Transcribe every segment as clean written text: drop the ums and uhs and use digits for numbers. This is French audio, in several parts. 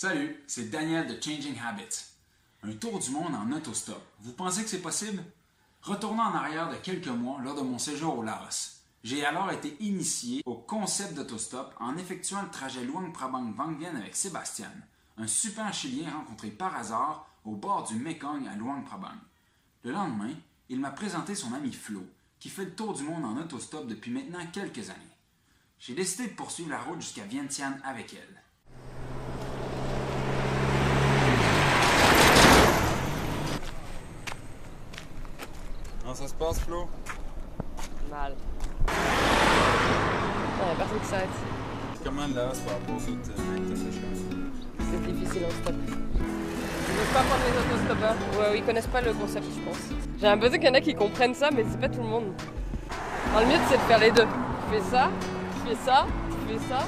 Salut, c'est Daniel de Changing Habits. Un tour du monde en autostop. Vous pensez que c'est possible? Retournons en arrière de quelques mois lors de mon séjour au Laos. J'ai alors été initié au concept d'autostop en effectuant le trajet Luang Prabang-Vang Vienne avec Sébastien, un super Chilien rencontré par hasard au bord du Mekong à Luang Prabang. Le lendemain, il m'a présenté son ami Flo, qui fait le tour du monde en autostop depuis maintenant quelques années. J'ai décidé de poursuivre la route jusqu'à Vientiane avec elle. Comment ça se passe, Flo? Mal. Ouais, personne qui s'arrête. Comment là, par rapport aux autres avec ta sécheresse? C'est difficile en stop. Ils ne veulent pas prendre les autostoppeurs. Ouais, ils connaissent pas le concept, je pense. J'ai un besoin qu'il y en a qui comprennent ça, mais c'est pas tout le monde. Alors, le mieux, c'est de faire les deux. Tu fais ça, tu fais ça, tu fais ça.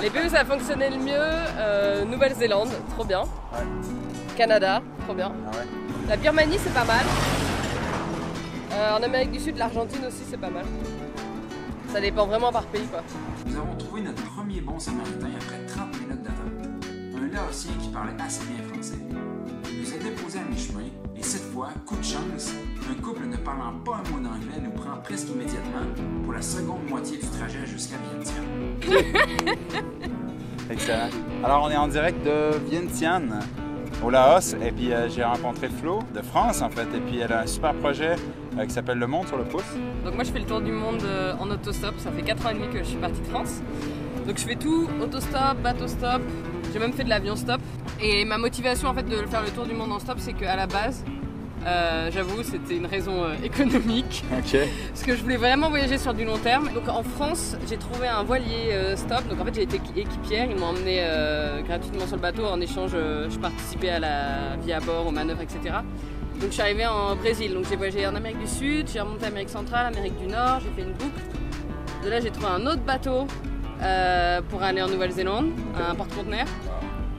Les pays où ça a fonctionné le mieux, Nouvelle-Zélande, trop bien. Ouais. Canada, trop bien. Ah ouais? La Birmanie, c'est pas mal. En Amérique du Sud, l'Argentine aussi, c'est pas mal. Ça dépend vraiment par pays, quoi. Nous avons trouvé notre premier bon samaritain après 30 minutes d'attente. Un Laotien qui parlait assez bien français. Il nous a déposé à mi-chemin et cette fois, coup de chance, un couple ne parlant pas un mot d'anglais nous prend presque immédiatement pour la seconde moitié du trajet jusqu'à Vientiane. Excellent. Alors, on est en direct de Vientiane, au Laos, et puis j'ai rencontré Flo de France, en fait, et puis elle a un super projet qui s'appelle Le Monde sur le pouce. Donc moi, je fais le tour du monde en autostop. Ça fait 4 ans et demi que je suis partie de France. Donc je fais tout, autostop, bateau-stop. J'ai même fait de l'avion-stop. Et ma motivation, en fait, de faire le tour du monde en stop, c'est qu'à la base, j'avoue, c'était une raison économique. Ok. Parce que je voulais vraiment voyager sur du long terme. Donc en France, j'ai trouvé un voilier stop. Donc en fait, j'ai été équipière. Ils m'ont emmené gratuitement sur le bateau. En échange, je participais à la vie à bord, aux manœuvres, etc. Donc je suis arrivée en Brésil. Donc j'ai voyagé en Amérique du Sud, j'ai remonté Amérique centrale, Amérique du Nord. J'ai fait une boucle. De là, j'ai trouvé un autre bateau pour aller en Nouvelle-Zélande, un porte-conteneurs.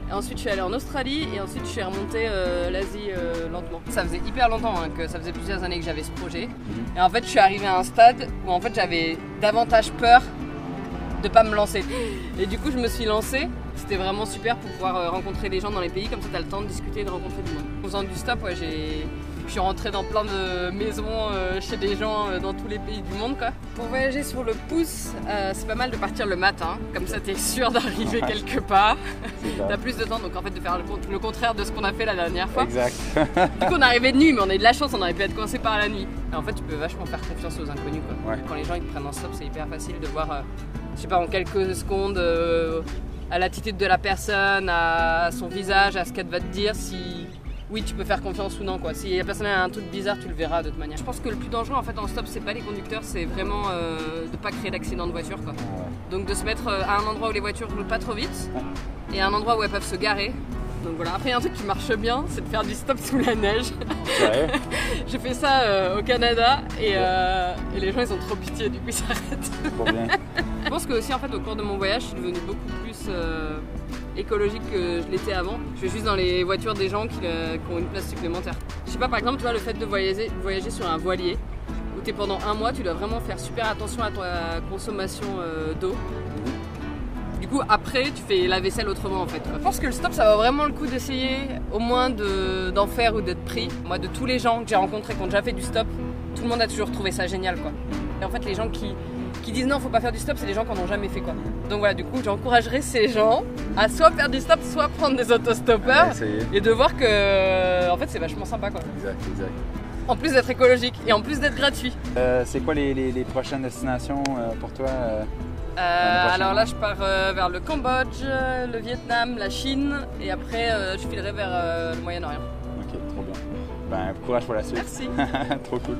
Et ensuite, je suis allée en Australie et ensuite, je suis remontée l'Asie lentement. Ça faisait hyper longtemps que ça faisait plusieurs années que j'avais ce projet. Et en fait, je suis arrivée à un stade où en fait, j'avais davantage peur de pas me lancer. Et du coup, je me suis lancée. C'était vraiment super pour pouvoir rencontrer les gens dans les pays. Comme ça, tu as le temps de discuter et de rencontrer du monde. En faisant du stop, ouais, je suis rentrée dans plein de maisons chez des gens dans tous les pays du monde, quoi. Pour voyager sur le pouce, c'est pas mal de partir le matin. Comme ça, t'es sûr d'arriver quelque part. T'as plus de temps, donc en fait, de faire le contraire de ce qu'on a fait la dernière fois. Exact. Du coup, on est arrivé de nuit, mais on a eu de la chance, on aurait pu être coincé par la nuit. Et en fait, tu peux vachement faire confiance aux inconnus, quoi. Ouais. Quand les gens ils te prennent en stop, c'est hyper facile de voir, je sais pas, en quelques secondes, à l'attitude de la personne, à son visage, à ce qu'elle va te dire, si oui, tu peux faire confiance ou non, quoi. Si la personne a un truc bizarre, tu le verras de toute manière. Je pense que le plus dangereux en fait en stop, c'est pas les conducteurs, c'est vraiment de pas créer d'accident de voiture, quoi. Donc de se mettre à un endroit où les voitures roulent pas trop vite et à un endroit où elles peuvent se garer. Donc voilà. Après, il y a un truc qui marche bien, c'est de faire du stop sous la neige. Ouais. J'ai fait ça au Canada et les gens ils ont trop pitié, du coup ils s'arrêtent. Trop bien. Je pense que aussi en fait au cours de mon voyage, je suis devenue beaucoup plus écologique que je l'étais avant. Je vais juste dans les voitures des gens qui ont une place supplémentaire. Je sais pas, par exemple, tu vois, le fait de voyager sur un voilier où tu es pendant un mois, tu dois vraiment faire super attention à ta consommation d'eau. Du coup, après, tu fais la vaisselle autrement en fait. Je pense que le stop, ça vaut vraiment le coup d'essayer au moins d'en faire ou d'être pris. Moi, de tous les gens que j'ai rencontrés qui ont déjà fait du stop, tout le monde a toujours trouvé ça génial, quoi. Et en fait, les gens qui disent non, faut pas faire du stop, c'est les gens qui en ont jamais fait, quoi. Donc voilà, du coup, j'encouragerais ces gens à soit faire du stop, soit prendre des autostoppeurs et de voir que en fait, c'est vachement sympa, quoi. Exact, exact. En plus d'être écologique et en plus d'être gratuit. C'est quoi les prochaines destinations pour toi? Alors là, je pars vers le Cambodge, le Vietnam, la Chine et après, je filerai vers le Moyen-Orient. Ok, trop bien. Ben, courage pour la suite. Merci. Trop cool.